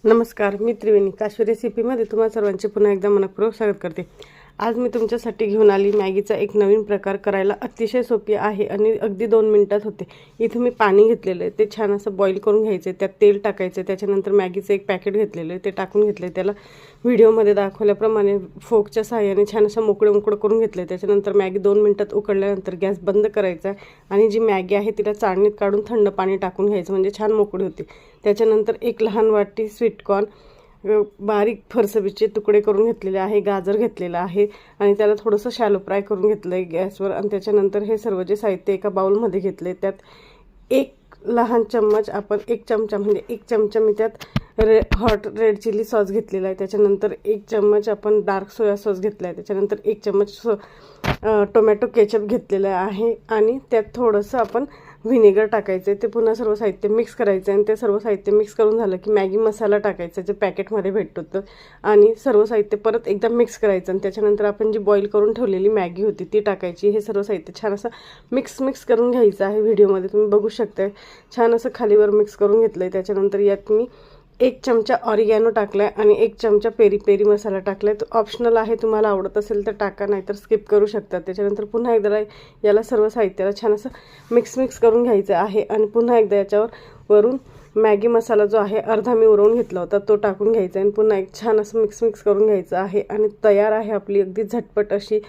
नमस्कार, मी त्रिवेणी काश्मीर रेसिपीमध्ये तुम्हा सर्वांचे पुन्हा एकदा मनपूर्वक स्वागत करते। आज मी तुमच्यासाठी घेऊन आली मॅगीचा एक नवीन प्रकार, करायला अतिशय सोपी आहे आणि अगदी 2 मिनिटात होते। इथे मी पाणी घेतलेले आहे, ते छान असं बॉईल करून घ्यायचे, त्यात तेल टाकायचे, त्याच्यानंतर मॅगीचं एक पॅकेट घेतलेले आहे ते टाकून घेतले, त्याला व्हिडिओमध्ये दाखवल्याप्रमाणे फोकच्या सहाय्याने छान असं मोकळं करून घेतले। त्याच्यानंतर मॅगी 2 मिनिटात उकळल्यानंतर गॅस बंद करायचा आणि जी मॅगी आहे तिला चाळणीत काढून थंड पाणी टाकून घ्यायचं, म्हणजे छान मोकळी होते। त्याच्यानंतर एक लहान वाटी स्वीटकॉर्न बारीक फरसबीचे तुकडे करून घेतलेले आहे, गाजर घेतलेला आहे आणि त्याला थोडंसं शॅलो फ्राय करून घेतलं आहे गॅसवर। आणि त्याच्यानंतर हे सर्व जे साहित्य एका बाउलमध्ये घेतले, त्यात एक लहान चम्मच आपण एक चमचा म्हणजे 1 चमचा मी त्यात हॉट रेड चिली सॉस घेतलेला आहे। त्याच्यानंतर 1 चम्मच आपण डार्क सोया सॉस घेतला आहे। त्याच्यानंतर 1 चम्मच टोमॅटो केचप घेतलेला आहे आणि त्यात थोडंसं आपण व्हिनेगर टाकायचं आहे। ते पुन्हा सर्व साहित्य मिक्स करायचं आहे आणि ते सर्व साहित्य मिक्स करून झालं की मॅगी मसाला टाकायचा जे पॅकेटमध्ये भेटतो तो, आणि सर्व साहित्य परत एकदा मिक्स करायचं आणि त्याच्यानंतर आपण जी बॉईल करून ठेवलेली मॅगी होती ती टाकायची। हे सर्व साहित्य छान असं मिक्स करून घ्यायचं आहे। व्हिडिओमध्ये तुम्ही बघू शकता छान असं खालीवर मिक्स करून घेतलं आहे। त्याच्यानंतर यात मी 1 चमचा ऑरिगॅनो टाकलाय आणि 1 चमचा पेरी पेरी मसाला टाकलाय, तो ऑप्शनल आहे, तुम्हाला आवडत असेल तर टाका, नाहीतर स्किप करू शकता। त्याच्यानंतर पुन्हा एकदा याला सर्व साहित्याला छान असं मिक्स करून घ्यायचं आहे आणि पुन्हा एकदा याच्यावर वरून मॅगी मसाला जो आहे अर्धा मी उरवून घेतला होता तो टाकून घ्यायचा आणि पुन्हा एक छान असं मिक्स करून घ्यायचं आहे आणि तयार आहे आपली अगदी झटपट अशी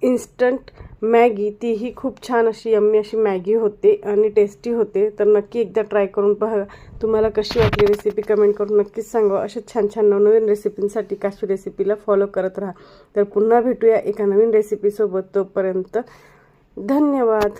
इन्स्टंट मॅगी। तीही खूप छान अशी यम्मी अशी मॅगी होते आणि टेस्टी होते, तर नक्की एकदा ट्राय करून पहा। तुम्हाला कशी वाटली रेसिपी कमेंट करून नक्कीच सांगा। अशा छान नवनवीन रेसिपींसाठी काश्मीर रेसिपीला फॉलो करत राहा। तर पुन्हा भेटूया एका नवीन रेसिपीसोबत, तोपर्यंत धन्यवाद।